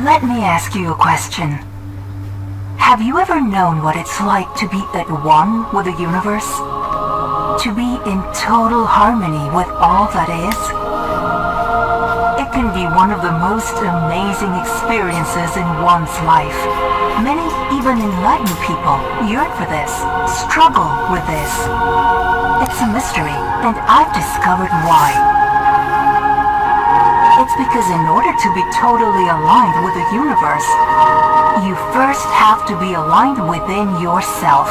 Let me ask you a question. Have you ever known what it's like to be at one with the universe? To be in total harmony with all that is? It can be one of the most amazing experiences in one's life. Many, even enlightened people, yearn for this, struggle with this. It's a mystery, and I've discovered why. It's because in order to be totally aligned with the universe, you first have to be aligned within yourself.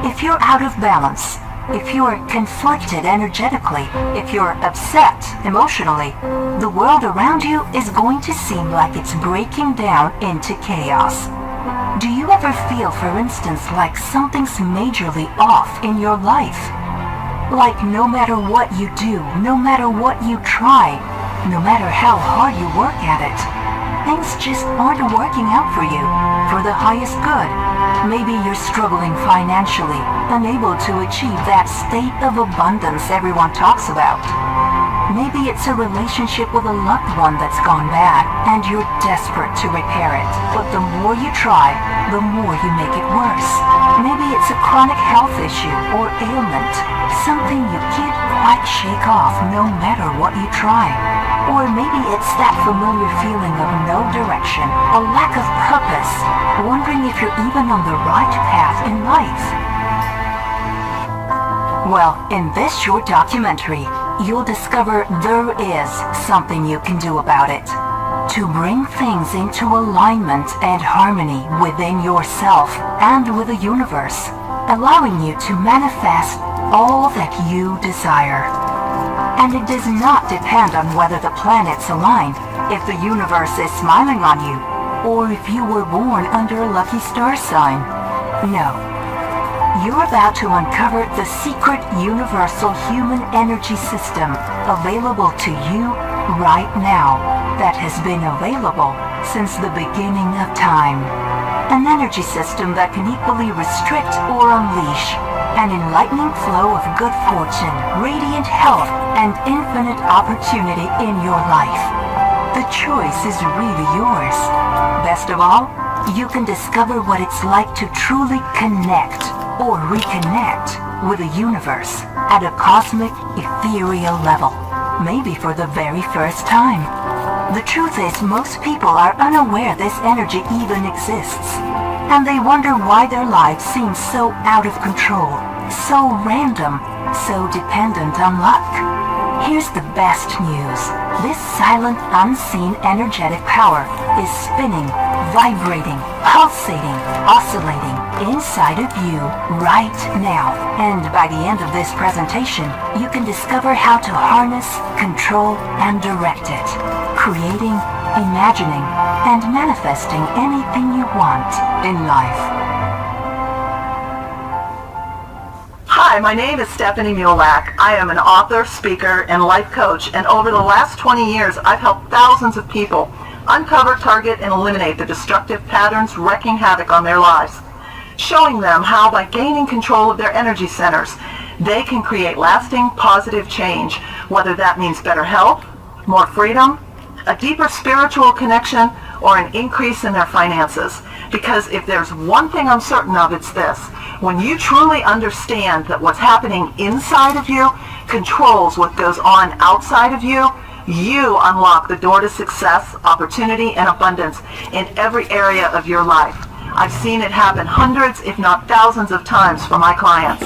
If you're out of balance, if you're conflicted energetically, if you're upset emotionally, the world around you is going to seem like it's breaking down into chaos. Do you ever feel, for instance, like something's majorly off in your life? Like no matter what you do, no matter what you try, no matter how hard you work at it, things just aren't working out for you, for the highest good. Maybe you're struggling financially, unable to achieve that state of abundance everyone talks about. Maybe it's a relationship with a loved one that's gone bad, and you're desperate to repair it. But the more you try, the more you make it worse. Maybe it's a chronic health issue or ailment, something you can't quite shake off no matter what you try. Or maybe it's that familiar feeling of no direction, a lack of purpose, wondering if you're even on the right path in life. Well, in this short documentary, you'll discover there is something you can do about it. To bring things into alignment and harmony within yourself and with the universe, allowing you to manifest all that you desire. And it does not depend on whether the planets align, if the universe is smiling on you, or if you were born under a lucky star sign. No. You're about to uncover the secret universal human energy system available to you right now that has been available since the beginning of time. An energy system that can equally restrict or unleash an enlightening flow of good fortune, radiant health, and infinite opportunity in your life. The choice is really yours. Best of all, you can discover what it's like to truly connect or reconnect with the universe at a cosmic, ethereal level, maybe for the very first time. The truth is, most people are unaware this energy even exists, and they wonder why their lives seem so out of control, so random, so dependent on luck. Here's the best news. This silent, unseen energetic power is spinning, vibrating, pulsating, oscillating inside of you right now. And by the end of this presentation, you can discover how to harness, control, and direct it, creating, imagining, and manifesting anything you want in life. Hi, my name is Stephanie Mulak. I am an author, speaker, and life coach, and over the last 20 years, I've helped thousands of people uncover, target, and eliminate the destructive patterns wreaking havoc on their lives, showing them how by gaining control of their energy centers, they can create lasting, positive change, whether that means better health, more freedom, a deeper spiritual connection, or an increase in their finances. Because if there's one thing I'm certain of, it's this. When you truly understand that what's happening inside of you controls what goes on outside of you, you unlock the door to success, opportunity, and abundance in every area of your life. I've seen it happen hundreds, if not thousands of times for my clients.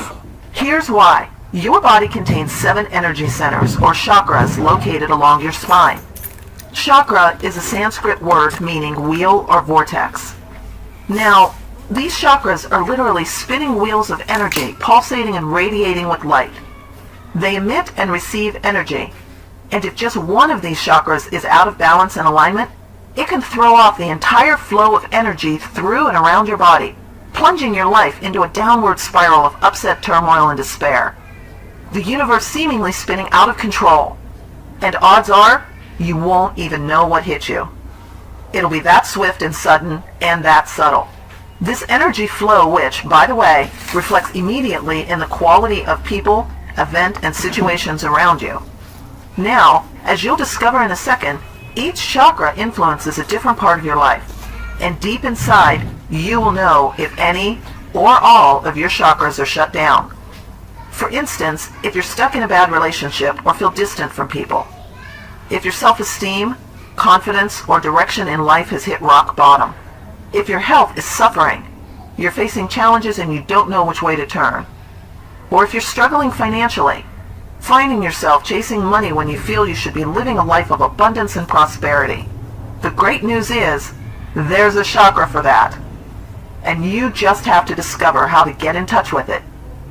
Here's why. Your body contains 7 energy centers, or chakras, located along your spine. Chakra is a Sanskrit word meaning wheel or vortex. Now, these chakras are literally spinning wheels of energy, pulsating and radiating with light. They emit and receive energy, and if just one of these chakras is out of balance and alignment, it can throw off the entire flow of energy through and around your body, plunging your life into a downward spiral of upset, turmoil, and despair. The universe seemingly spinning out of control, and odds are, you won't even know what hit you. It'll be that swift and sudden and that subtle. This energy flow, which, by the way, reflects immediately in the quality of people, event, and situations around you. Now, as you'll discover in a second, Each chakra influences a different part of your life, and deep inside, you will know if any or all of your chakras are shut down. For instance, if you're stuck in a bad relationship or feel distant from people, if your self-esteem, confidence, or direction in life has hit rock bottom, if your health is suffering, you're facing challenges and you don't know which way to turn, or if you're struggling financially, finding yourself chasing money when you feel you should be living a life of abundance and prosperity. The great news is, there's a chakra for that, and you just have to discover how to get in touch with it,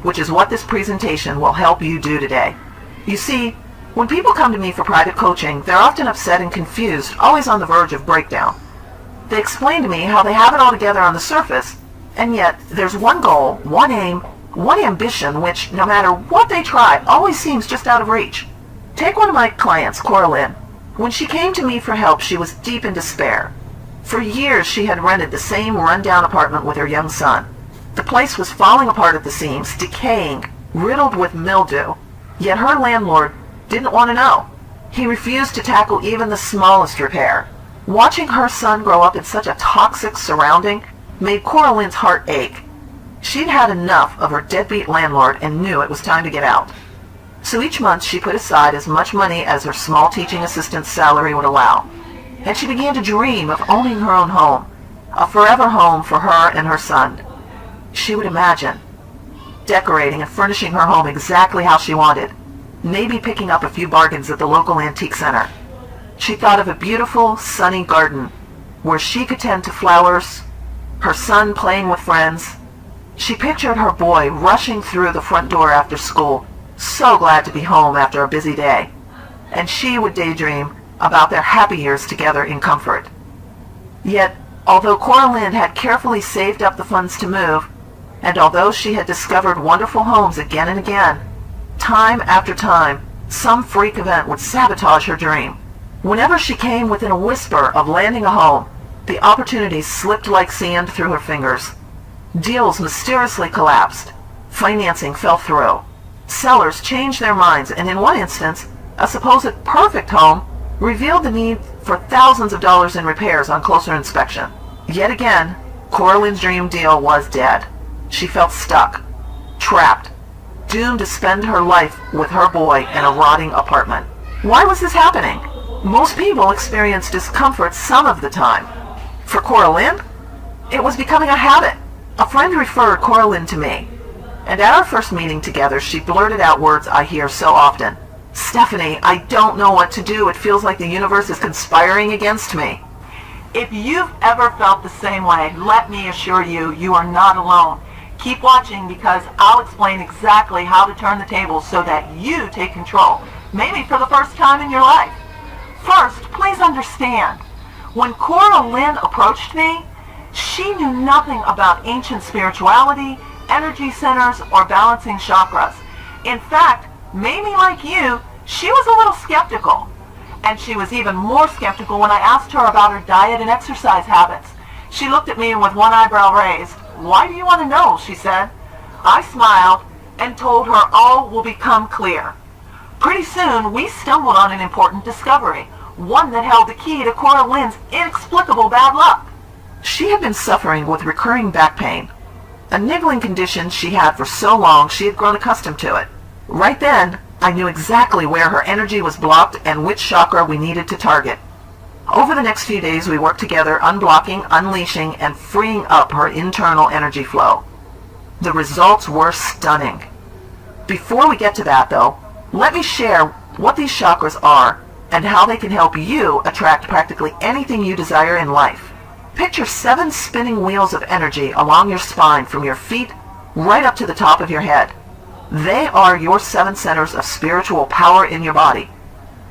which is what this presentation will help you do today. You see, when people come to me for private coaching, they're often upset and confused, always on the verge of breakdown. They explain to me how they have it all together on the surface, and yet there's one goal, one aim, one ambition which, no matter what they try, always seems just out of reach. Take one of my clients, Cora Lynn. When she came to me for help, she was deep in despair. For years she had rented the same run-down apartment with her young son. The place was falling apart at the seams, decaying, riddled with mildew, yet her landlord didn't want to know. He refused to tackle even the smallest repair. Watching her son grow up in such a toxic surrounding made Cora Lynn's heart ache. She'd had enough of her deadbeat landlord and knew it was time to get out. So each month she put aside as much money as her small teaching assistant's salary would allow, and she began to dream of owning her own home, a forever home for her and her son. She would imagine decorating and furnishing her home exactly how she wanted, maybe picking up a few bargains at the local antique center. She thought of a beautiful, sunny garden where she could tend to flowers, her son playing with friends. She pictured her boy rushing through the front door after school, so glad to be home after a busy day, and she would daydream about their happy years together in comfort. Yet, although Cora Lynn had carefully saved up the funds to move, and although she had discovered wonderful homes again and again, time after time, some freak event would sabotage her dream. Whenever she came within a whisper of landing a home, the opportunities slipped like sand through her fingers. Deals mysteriously collapsed. Financing fell through. Sellers changed their minds, and in one instance, a supposed perfect home revealed the need for thousands of dollars in repairs on closer inspection. Yet again, Cora Lynn's dream deal was dead. She felt stuck, trapped, doomed to spend her life with her boy in a rotting apartment. Why was this happening? Most people experience discomfort some of the time. For Cora Lynn, it was becoming a habit. A friend referred Cora Lynn to me, and at our first meeting together, she blurted out words I hear so often. "Stephanie, I don't know what to do. It feels like the universe is conspiring against me." If you've ever felt the same way, let me assure you, you are not alone. Keep watching because I'll explain exactly how to turn the tables so that you take control, maybe for the first time in your life. First, please understand, when Cora Lynn approached me, she knew nothing about ancient spirituality, energy centers, or balancing chakras. In fact, maybe like you, she was a little skeptical. And she was even more skeptical when I asked her about her diet and exercise habits. She looked at me with one eyebrow raised. "Why do you want to know?" she said. I smiled and told her all will become clear. Pretty soon, we stumbled on an important discovery, one that held the key to Cora Lynn's inexplicable bad luck. She had been suffering with recurring back pain, a niggling condition she had for so long she had grown accustomed to it. Right then, I knew exactly where her energy was blocked and which chakra we needed to target. Over the next few days, we worked together, unblocking, unleashing, and freeing up her internal energy flow. The results were stunning. Before we get to that, though, let me share what these chakras are and how they can help you attract practically anything you desire in life. Picture 7 spinning wheels of energy along your spine from your feet right up to the top of your head. They are your 7 centers of spiritual power in your body,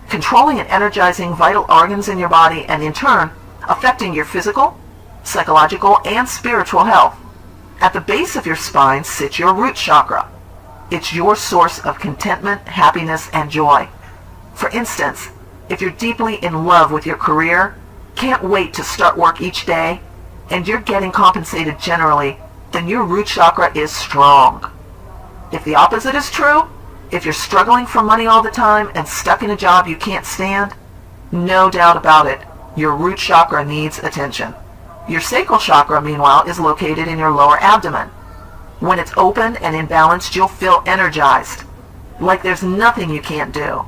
controlling and energizing vital organs in your body and in turn affecting your physical, psychological, and spiritual health. At the base of your spine sits your root chakra. It's your source of contentment, happiness, and joy. For instance, if you're deeply in love with your career, can't wait to start work each day, and you're getting compensated generally, then your root chakra is strong. If the opposite is true, if you're struggling for money all the time and stuck in a job you can't stand, No doubt about it, your root chakra needs attention. Your sacral chakra, meanwhile, is located in your lower abdomen. When it's open and imbalanced, you'll feel energized, like there's nothing you can't do.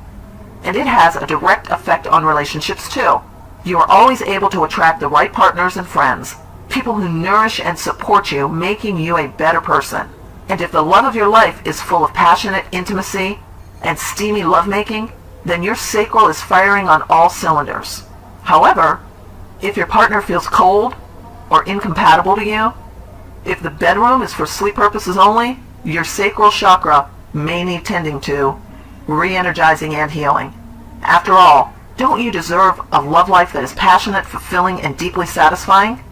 And it has a direct effect on relationships too. You are always able to attract the right partners and friends, people who nourish and support you, making you a better person. And if the love of your life is full of passionate intimacy and steamy lovemaking, then your sacral is firing on all cylinders. However, if your partner feels cold or incompatible to you, if the bedroom is for sleep purposes only, your sacral chakra may need tending to, re-energizing and healing. After all, don't you deserve a love life that is passionate, fulfilling, and deeply satisfying?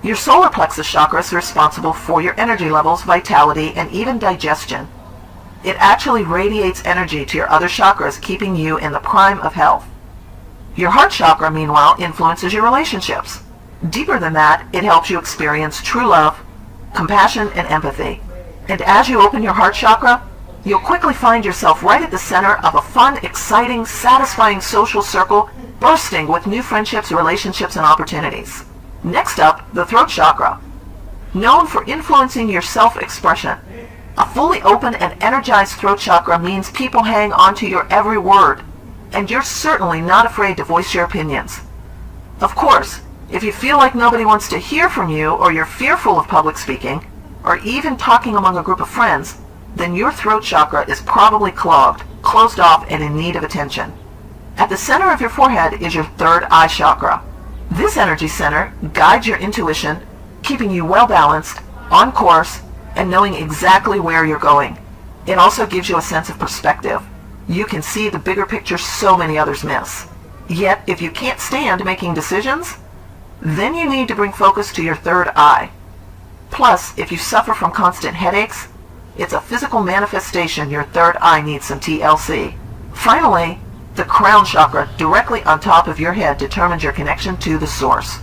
Your solar plexus chakra is responsible for your energy levels, vitality, and even digestion. It actually radiates energy to your other chakras, keeping you in the prime of health. Your heart chakra, meanwhile, influences your relationships. Deeper than that, it helps you experience true love, compassion, and empathy. And as you open your heart chakra, you'll quickly find yourself right at the center of a fun, exciting, satisfying social circle bursting with new friendships, relationships, and opportunities. Next up, the throat chakra. Known for influencing your self-expression, a fully open and energized throat chakra means people hang onto your every word, and you're certainly not afraid to voice your opinions. Of course, if you feel like nobody wants to hear from you, or you're fearful of public speaking, or even talking among a group of friends, then your throat chakra is probably clogged, closed off, and in need of attention. At the center of your forehead is your third eye chakra. This energy center guides your intuition, keeping you well balanced, on course, and knowing exactly where you're going. It also gives you a sense of perspective. You can see the bigger picture so many others miss. Yet, if you can't stand making decisions, then you need to bring focus to your third eye. Plus, if you suffer from constant headaches, it's a physical manifestation your third eye needs some TLC. Finally, the crown chakra, directly on top of your head, determines your connection to the source.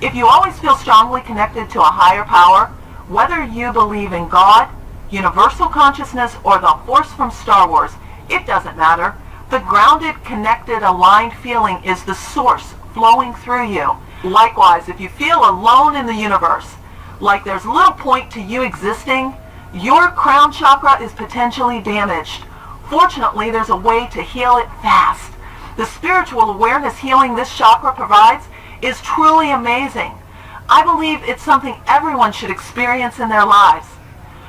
If you always feel strongly connected to a higher power, whether you believe in God, universal consciousness, or the Force from Star Wars, it doesn't matter. The grounded, connected, aligned feeling is the source flowing through you. Likewise, if you feel alone in the universe, like there's little point to you existing, your crown chakra is potentially damaged. Fortunately, there's a way to heal it fast. The spiritual awareness healing this chakra provides is truly amazing. I believe it's something everyone should experience in their lives.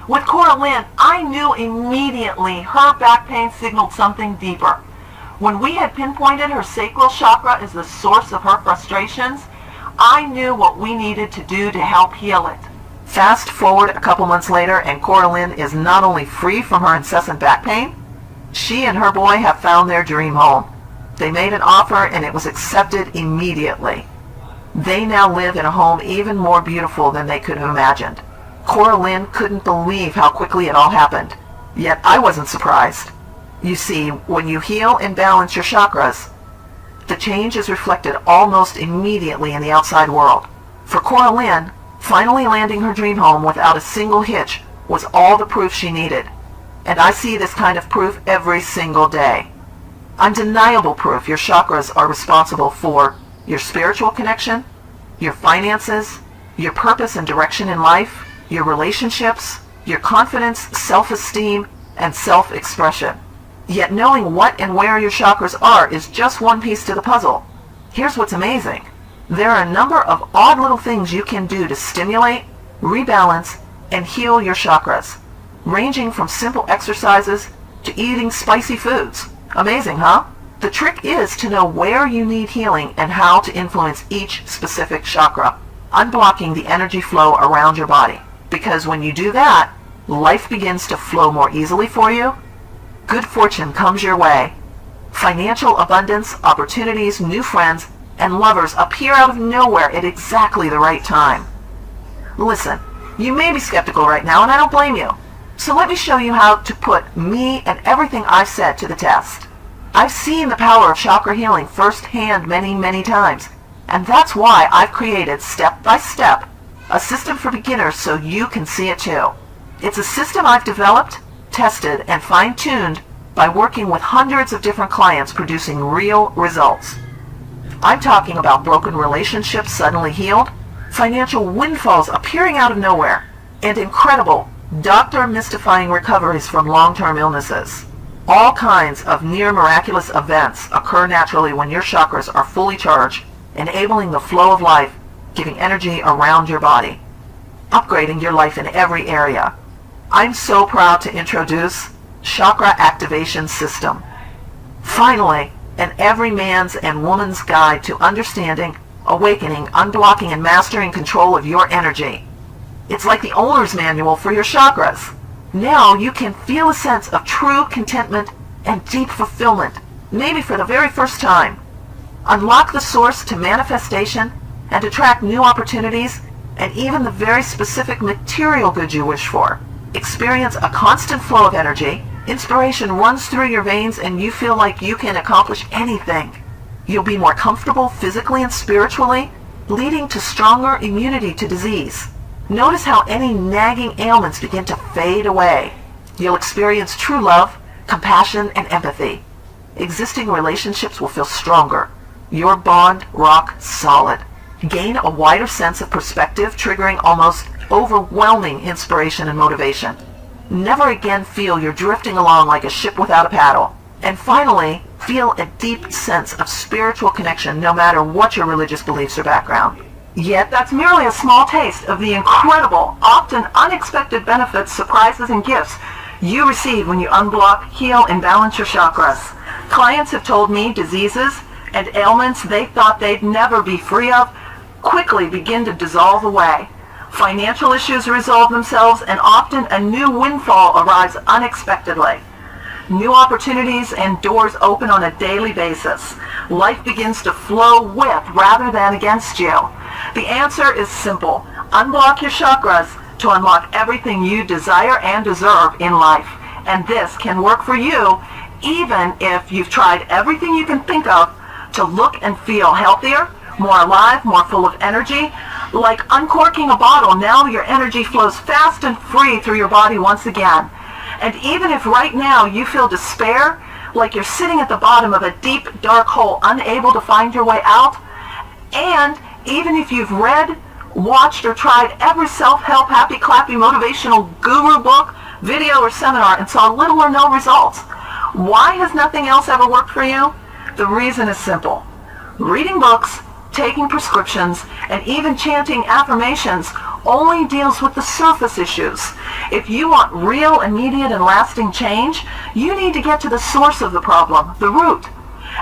With Cora Lynn, I knew immediately her back pain signaled something deeper. When we had pinpointed her sacral chakra as the source of her frustrations, I knew what we needed to do to help heal it. Fast forward a couple months later, and Cora Lynn is not only free from her incessant back pain, she and her boy have found their dream home. They made an offer and it was accepted immediately. They now live in a home even more beautiful than they could have imagined. Cora Lynn couldn't believe how quickly it all happened. Yet I wasn't surprised. You see, when you heal and balance your chakras, the change is reflected almost immediately in the outside world. For Cora Lynn, finally landing her dream home without a single hitch was all the proof she needed. And I see this kind of proof every single day. Undeniable proof your chakras are responsible for your spiritual connection, your finances, your purpose and direction in life, your relationships, your confidence, self-esteem, and self-expression. Yet knowing what and where your chakras are is just one piece to the puzzle. Here's what's amazing. There are a number of odd little things you can do to stimulate, rebalance, and heal your chakras, ranging from simple exercises to eating spicy foods. Amazing, huh? The trick is to know where you need healing and how to influence each specific chakra, unblocking the energy flow around your body. Because when you do that, life begins to flow more easily for you. Good fortune comes your way. Financial abundance, opportunities, new friends, and lovers appear out of nowhere at exactly the right time. Listen, you may be skeptical right now, and I don't blame you. So let me show you how to put me and everything I've said to the test. I've seen the power of chakra healing firsthand many, many times, and that's why I've created step by step a system for beginners so you can see it too. It's a system I've developed, tested, and fine-tuned by working with hundreds of different clients producing real results. I'm talking about broken relationships suddenly healed, financial windfalls appearing out of nowhere, and incredible, doctor-mystifying recoveries from long-term illnesses. All kinds of near-miraculous events occur naturally when your chakras are fully charged, enabling the flow of life, giving energy around your body, upgrading your life in every area. I'm so proud to introduce Chakra Activation System. Finally, an every man's and woman's guide to understanding, awakening, unblocking, and mastering control of your energy. It's like the owner's manual for your chakras. Now you can feel a sense of true contentment and deep fulfillment, maybe for the very first time. Unlock the source to manifestation and attract new opportunities and even the very specific material goods you wish for. Experience a constant flow of energy. Inspiration runs through your veins and you feel like you can accomplish anything. You'll be more comfortable physically and spiritually, leading to stronger immunity to disease. Notice how any nagging ailments begin to fade away. You'll experience true love, compassion, and empathy. Existing relationships will feel stronger. Your bond rock solid. Gain a wider sense of perspective, triggering almost overwhelming inspiration and motivation. Never again feel you're drifting along like a ship without a paddle. And finally, feel a deep sense of spiritual connection no matter what your religious beliefs or background. Yet that's merely a small taste of the incredible, often unexpected benefits, surprises, and gifts you receive when you unblock, heal, and balance your chakras. Clients have told me diseases and ailments they thought they'd never be free of quickly begin to dissolve away. Financial issues resolve themselves, and often a new windfall arrives unexpectedly. New opportunities and doors open on a daily basis. Life begins to flow with rather than against you. The answer is simple. Unblock your chakras to unlock everything you desire and deserve in life. And this can work for you even if you've tried everything you can think of to look and feel healthier, more alive, more full of energy. Like uncorking a bottle, now your energy flows fast and free through your body once again. And even if right now you feel despair, like you're sitting at the bottom of a deep, dark hole, unable to find your way out, and even if you've read, watched, or tried every self-help, happy-clappy, motivational guru book, video, or seminar and saw little or no results, why has nothing else ever worked for you? The reason is simple. Reading books, taking prescriptions, and even chanting affirmations only deals with the surface issues. If you want real, immediate, and lasting change, you need to get to the source of the problem, the root.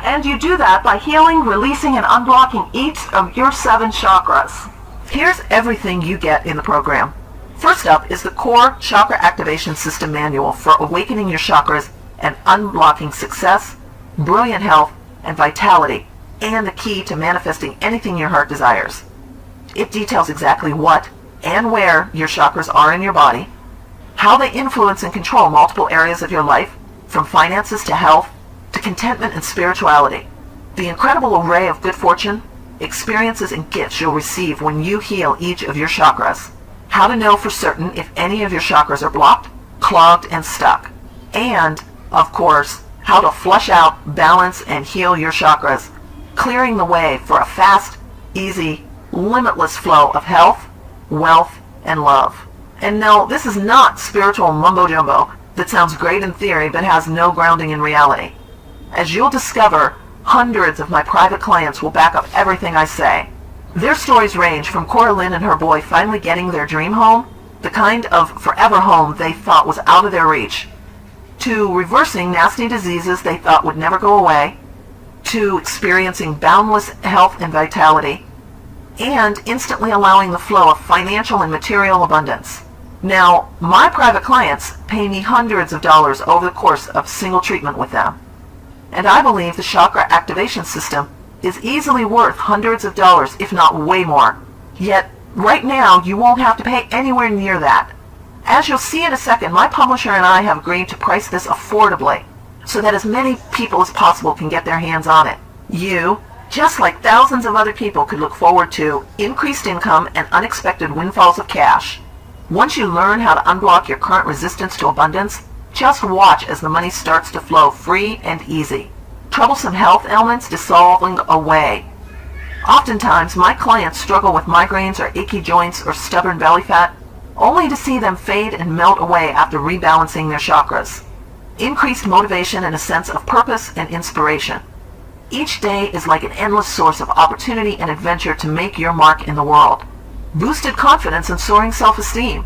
And you do that by healing, releasing, and unblocking each of your 7 chakras. Here's everything you get in the program. First up is the Core Chakra Activation System Manual for awakening your chakras and unblocking success, brilliant health, and vitality, and the key to manifesting anything your heart desires. It details exactly what and where your chakras are in your body, how they influence and control multiple areas of your life, from finances to health to contentment and spirituality. The incredible array of good fortune, experiences, and gifts you'll receive when you heal each of your chakras. How to know for certain if any of your chakras are blocked, clogged, and stuck. And, of course, how to flush out, balance, and heal your chakras, clearing the way for a fast, easy, limitless flow of health, wealth, and love. And no, this is not spiritual mumbo-jumbo that sounds great in theory but has no grounding in reality. As you'll discover, hundreds of my private clients will back up everything I say. Their stories range from Cora Lynn and her boy finally getting their dream home, the kind of forever home they thought was out of their reach, to reversing nasty diseases they thought would never go away, to experiencing boundless health and vitality, and instantly allowing the flow of financial and material abundance. Now, my private clients pay me hundreds of dollars over the course of single treatment with them. And I believe the Chakra Activation System is easily worth hundreds of dollars, if not way more. Yet, right now, you won't have to pay anywhere near that. As you'll see in a second, my publisher and I have agreed to price this affordably, so that as many people as possible can get their hands on it. You, just like thousands of other people, could look forward to increased income and unexpected windfalls of cash. Once you learn how to unblock your current resistance to abundance, just watch as the money starts to flow free and easy. Troublesome health ailments dissolving away. Oftentimes, my clients struggle with migraines or achy joints or stubborn belly fat, only to see them fade and melt away after rebalancing their chakras. Increased motivation and a sense of purpose and inspiration. Each day is like an endless source of opportunity and adventure to make your mark in the world. Boosted confidence and soaring self-esteem.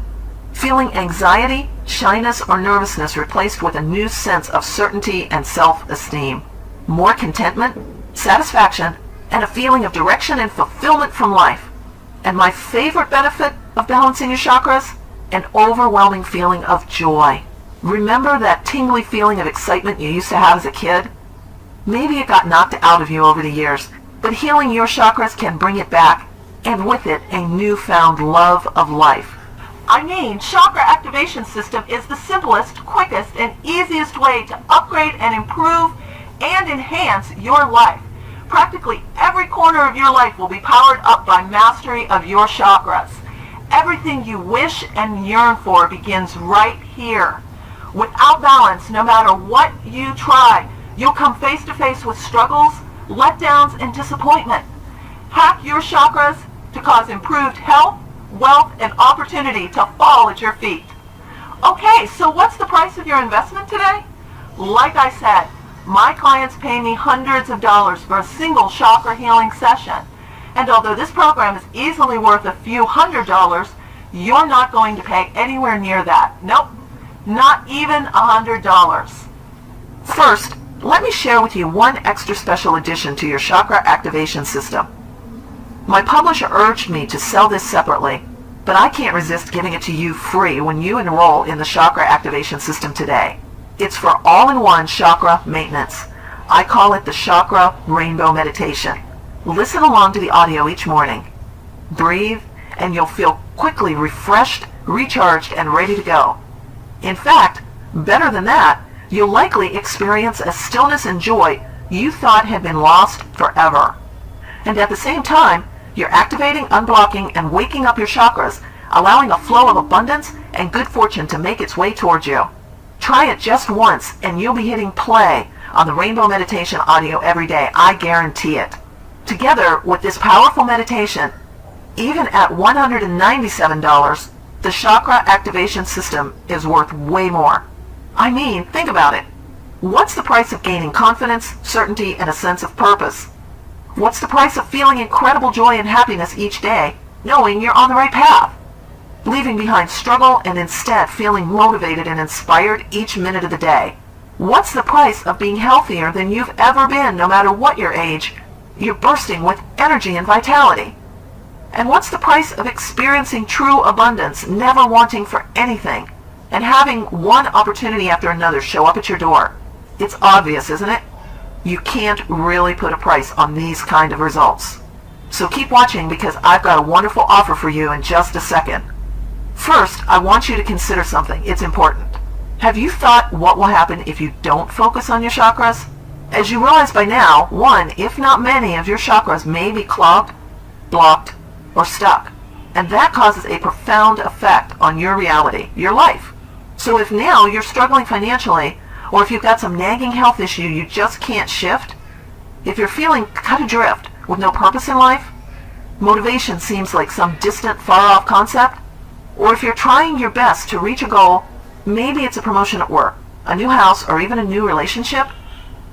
Feeling anxiety, shyness, or nervousness replaced with a new sense of certainty and self-esteem. More contentment, satisfaction, and a feeling of direction and fulfillment from life. And my favorite benefit of balancing your chakras? An overwhelming feeling of joy. Remember that tingly feeling of excitement you used to have as a kid? Maybe it got knocked out of you over the years, but healing your chakras can bring it back, and with it, a newfound love of life. I mean, Chakra Activation System is the simplest, quickest, and easiest way to upgrade and improve and enhance your life. Practically every corner of your life will be powered up by mastery of your chakras. Everything you wish and yearn for begins right here. Without balance, no matter what you try, you'll come face to face with struggles, letdowns, and disappointment. Hack your chakras to cause improved health, wealth, and opportunity to fall at your feet. Okay, so what's the price of your investment today? Like I said, my clients pay me hundreds of dollars for a single chakra healing session. And although this program is easily worth a few $100s, you're not going to pay anywhere near that. Nope, not even $100. First, let me share with you one extra special addition to your chakra activation system. My publisher urged me to sell this separately, but I can't resist giving it to you free when you enroll in the chakra activation system today. It's for all-in-one chakra maintenance. I call it the Chakra Rainbow Meditation. Listen along to the audio each morning. Breathe, and you'll feel quickly refreshed, recharged, and ready to go. In fact, better than that, you'll likely experience a stillness and joy you thought had been lost forever. And at the same time, you're activating, unblocking, and waking up your chakras, allowing a flow of abundance and good fortune to make its way towards you. Try it just once, and you'll be hitting play on the Rainbow Meditation audio every day. I guarantee it. Together with this powerful meditation, even at $197, the Chakra Activation System is worth way more. I mean, think about it. What's the price of gaining confidence, certainty, and a sense of purpose? What's the price of feeling incredible joy and happiness each day, knowing you're on the right path? Leaving behind struggle and instead feeling motivated and inspired each minute of the day. What's the price of being healthier than you've ever been, no matter what your age? You're bursting with energy and vitality. And what's the price of experiencing true abundance, never wanting for anything, and having one opportunity after another show up at your door? It's obvious, isn't it? You can't really put a price on these kind of results. So keep watching, because I've got a wonderful offer for you in just a second. First, I want you to consider something. It's important. Have you thought what will happen if you don't focus on your chakras? As you realize by now, one, if not many, of your chakras may be clogged, blocked, or stuck. And that causes a profound effect on your reality, your life. So if now you're struggling financially, or if you've got some nagging health issue you just can't shift, if you're feeling cut adrift with no purpose in life, motivation seems like some distant, far-off concept, or if you're trying your best to reach a goal, maybe it's a promotion at work, a new house, or even a new relationship,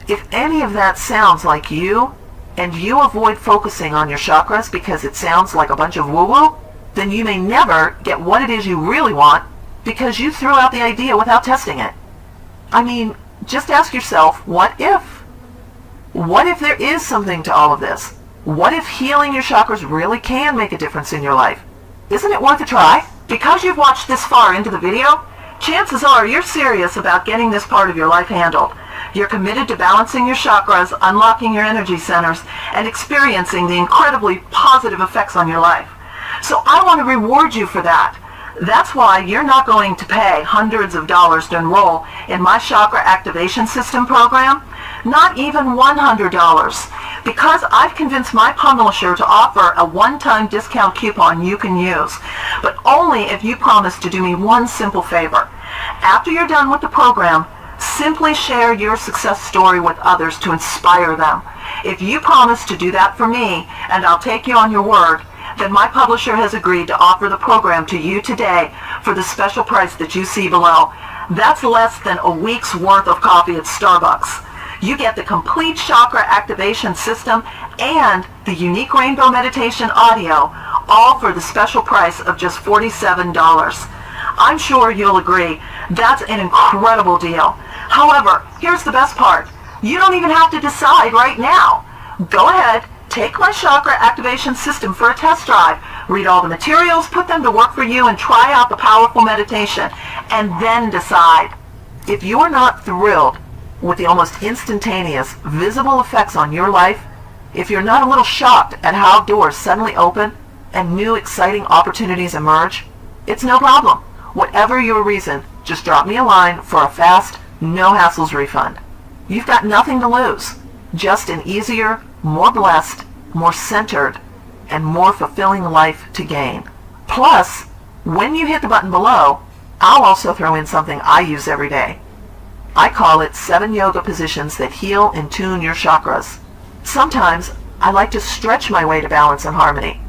if any of that sounds like you, and you avoid focusing on your chakras because it sounds like a bunch of woo-woo, then you may never get what it is you really want because you threw out the idea without testing it. I mean, just ask yourself, what if? What if there is something to all of this? What if healing your chakras really can make a difference in your life? Isn't it worth a try? Because you've watched this far into the video, chances are you're serious about getting this part of your life handled. You're committed to balancing your chakras, unlocking your energy centers, and experiencing the incredibly positive effects on your life. So I want to reward you for that. That's why you're not going to pay hundreds of dollars to enroll in my Chakra Activation System program, not even $100, because I've convinced my publisher to offer a one-time discount coupon you can use, but only if you promise to do me one simple favor. After you're done with the program, Simply share your success story with others to inspire them. If you promise to do that for me, and I'll take you on your word, then my publisher has agreed to offer the program to you today for the special price that you see below. That's less than a week's worth of coffee at Starbucks. You get the complete chakra activation system and the unique rainbow meditation audio, all for the special price of just $47. I'm sure you'll agree that's an incredible deal. However, here's the best part. You don't even have to decide right now. Go ahead, take my chakra activation system for a test drive, read all the materials, put them to work for you, and try out the powerful meditation, and then decide. If you're not thrilled with the almost instantaneous, visible effects on your life, if you're not a little shocked at how doors suddenly open and new exciting opportunities emerge, it's no problem. Whatever your reason, just drop me a line for a fast, no hassles refund. You've got nothing to lose, just an easier, more blessed, more centered, and more fulfilling life to gain. Plus, when you hit the button below, I'll also throw in something I use every day. I call it 7 yoga positions that heal and tune your chakras. Sometimes I like to stretch my way to balance and harmony.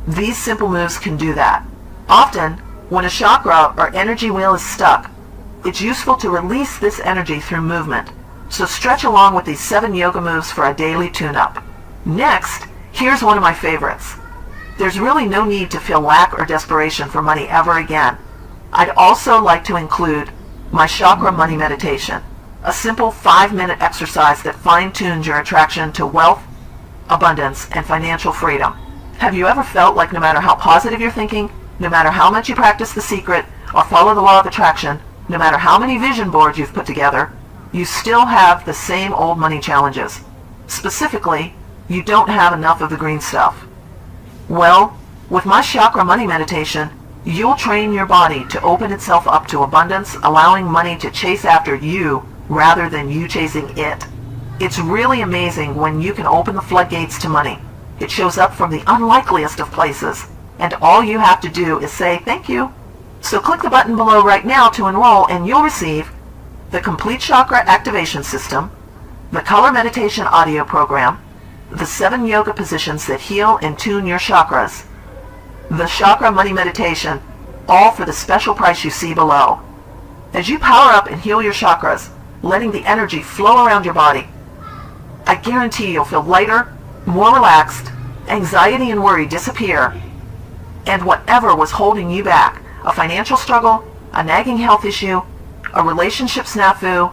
These simple moves can do that. Often, when a chakra or energy wheel is stuck, it's useful to release this energy through movement. So stretch along with these 7 yoga moves for a daily tune-up. Next, here's one of my favorites. There's really no need to feel lack or desperation for money ever again. I'd also like to include my chakra money meditation, a simple 5-minute exercise that fine-tunes your attraction to wealth, abundance, and financial freedom. Have you ever felt like no matter how positive you're thinking, no matter how much you practice the secret or follow the law of attraction, no matter how many vision boards you've put together, you still have the same old money challenges? Specifically, you don't have enough of the green stuff. Well, with my chakra money meditation, you'll train your body to open itself up to abundance, allowing money to chase after you rather than you chasing it. It's really amazing when you can open the floodgates to money. It shows up from the unlikeliest of places, and all you have to do is say thank you. So click the button below right now to enroll, and you'll receive the complete chakra activation system, the color meditation audio program, the 7 yoga positions that heal and tune your chakras, the chakra money meditation, all for the special price you see below. As you power up and heal your chakras, letting the energy flow around your body, I guarantee you'll feel lighter, more relaxed, anxiety and worry disappear, and whatever was holding you back, a financial struggle, a nagging health issue, a relationship snafu,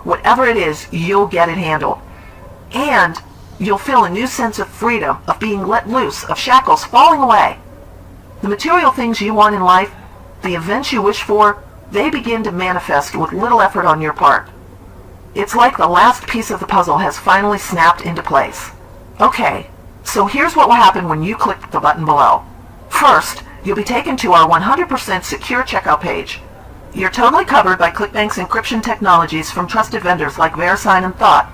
whatever it is, you'll get it handled. And you'll feel a new sense of freedom, of being let loose, of shackles falling away. The material things you want in life, the events you wish for, they begin to manifest with little effort on your part. It's like the last piece of the puzzle has finally snapped into place. Okay, so here's what will happen when you click the button below. First, you'll be taken to our 100% secure checkout page. You're totally covered by ClickBank's encryption technologies from trusted vendors like VeriSign and Thought.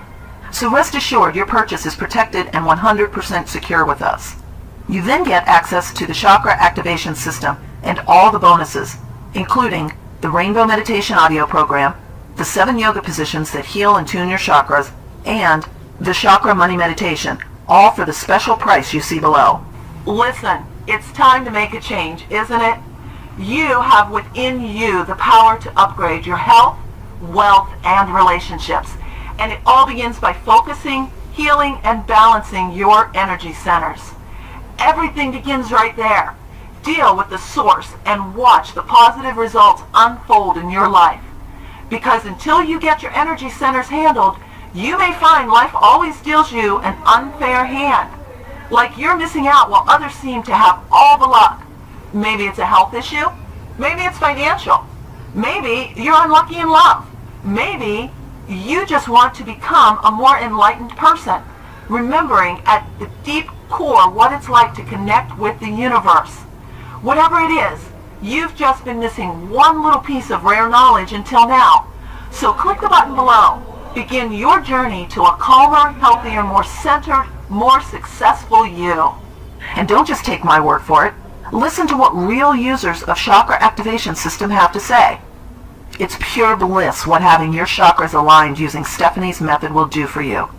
So rest assured your purchase is protected and 100% secure with us. You then get access to the chakra activation system and all the bonuses, including the rainbow meditation audio program, the 7 yoga positions that heal and tune your chakras, and the chakra money meditation, all for the special price you see below. Listen, it's time to make a change, isn't it? You have within you the power to upgrade your health, wealth, and relationships. And it all begins by focusing, healing, and balancing your energy centers. Everything begins right there. Deal with the source and watch the positive results unfold in your life. Because until you get your energy centers handled, you may find life always deals you an unfair hand. Like you're missing out while others seem to have all the luck. Maybe it's a health issue. Maybe it's financial. Maybe you're unlucky in love. Maybe you just want to become a more enlightened person, remembering at the deep core what it's like to connect with the universe. Whatever it is, you've just been missing one little piece of rare knowledge until now. So click the button below. Begin your journey to a calmer, healthier, more centered, more successful you. And don't just take my word for it. Listen to what real users of Chakra Activation System have to say. It's pure bliss what having your chakras aligned using Stephanie's method will do for you.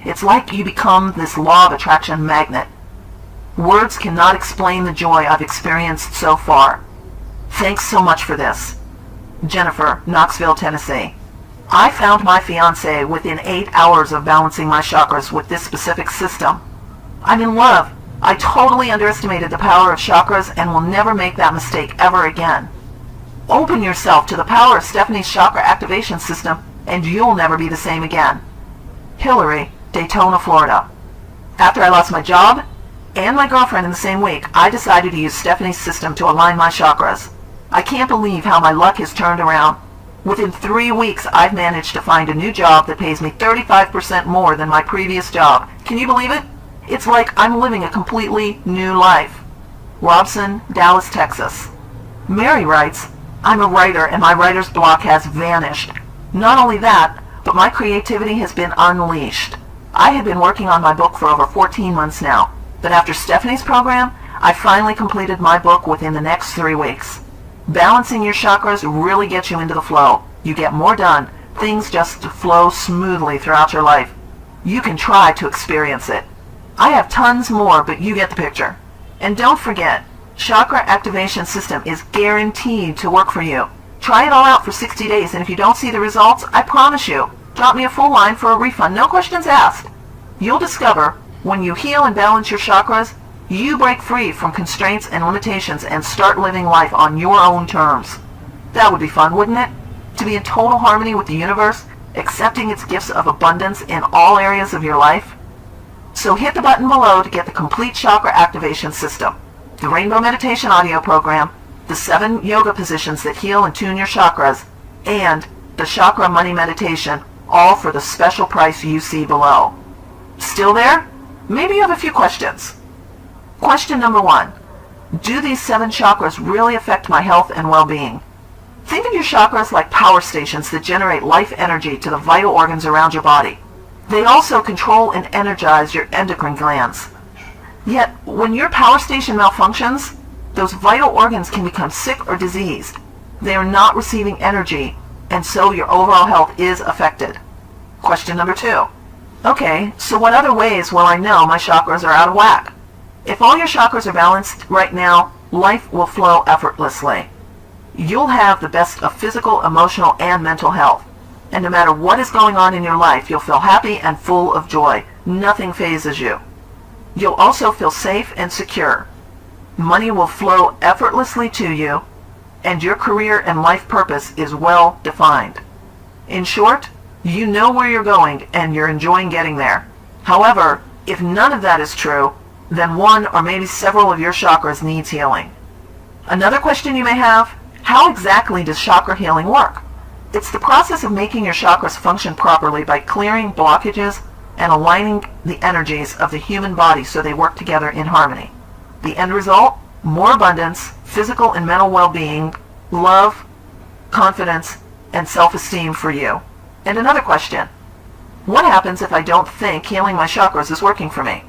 It's like you become this law of attraction magnet. Words cannot explain the joy I've experienced so far. Thanks so much for this. Jennifer, Knoxville, Tennessee. I found my fiancé within 8 hours of balancing my chakras with this specific system. I'm in love. I totally underestimated the power of chakras and will never make that mistake ever again. Open yourself to the power of Stephanie's chakra activation system and you'll never be the same again. Hillary, Daytona, Florida. After I lost my job and my girlfriend in the same week, I decided to use Stephanie's system to align my chakras. I can't believe how my luck has turned around. Within 3 weeks, I've managed to find a new job that pays me 35% more than my previous job. Can you believe it? It's like I'm living a completely new life. Robson, Dallas, Texas. Mary writes, I'm a writer and my writer's block has vanished. Not only that, but my creativity has been unleashed. I had been working on my book for over 14 months now, but after Stephanie's program, I finally completed my book within the next 3 weeks. Balancing your chakras really gets you into the flow. You get more done. Things just flow smoothly throughout your life. You can try to experience it. I have tons more, but you get the picture. And don't forget, Chakra Activation System is guaranteed to work for you. Try it all out for 60 days, and if you don't see the results, I promise you, drop me a full line for a refund, no questions asked. You'll discover, when you heal and balance your chakras, you break free from constraints and limitations and start living life on your own terms. That would be fun, wouldn't it? To be in total harmony with the universe, accepting its gifts of abundance in all areas of your life. So hit the button below to get the complete chakra activation system, the Rainbow Meditation audio program, the 7 yoga positions that heal and tune your chakras, and the Chakra Money Meditation, all for the special price you see below. Still there? Maybe you have a few questions. Question number 1. Do these 7 chakras really affect my health and well-being? Think of your chakras like power stations that generate life energy to the vital organs around your body. They also control and energize your endocrine glands. Yet, when your power station malfunctions, those vital organs can become sick or diseased. They are not receiving energy, and so your overall health is affected. Question number 2. Okay, so what other ways will I know my chakras are out of whack? If all your chakras are balanced right now, life will flow effortlessly. You'll have the best of physical, emotional, and mental health. And no matter what is going on in your life, you'll feel happy and full of joy. Nothing phases you. You'll also feel safe and secure. Money will flow effortlessly to you, and your career and life purpose is well defined. In short, you know where you're going and you're enjoying getting there. However, if none of that is true, then one or maybe several of your chakras needs healing. Another question you may have, how exactly does chakra healing work? It's the process of making your chakras function properly by clearing blockages and aligning the energies of the human body so they work together in harmony. The end result? More abundance, physical and mental well-being, love, confidence, and self-esteem for you. And another question, what happens if I don't think healing my chakras is working for me?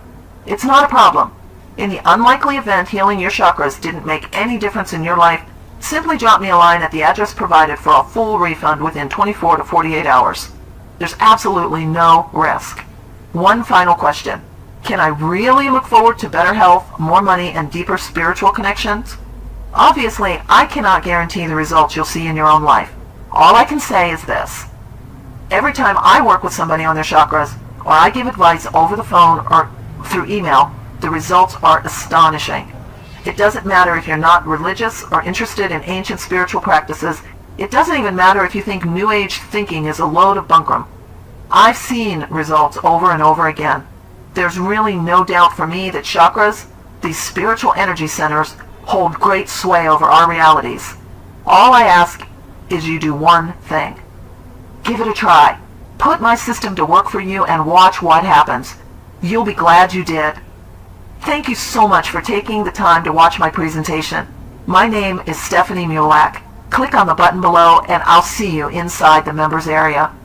It's not a problem. In the unlikely event healing your chakras didn't make any difference in your life, simply drop me a line at the address provided for a full refund within 24 to 48 hours. There's absolutely no risk. One final question. Can I really look forward to better health, more money, and deeper spiritual connections? Obviously, I cannot guarantee the results you'll see in your own life. All I can say is this. Every time I work with somebody on their chakras, or I give advice over the phone or through email, the results are astonishing. It doesn't matter if you're not religious or interested in ancient spiritual practices. It doesn't even matter if you think New Age thinking is a load of bunkrum. I've seen results over and over again. There's really no doubt for me that chakras, these spiritual energy centers, hold great sway over our realities. All I ask is you do one thing. Give it a try. Put my system to work for you and watch what happens. You'll be glad you did. Thank you so much for taking the time to watch my presentation. My name is Stephanie Mulak. Click on the button below and I'll see you inside the members area.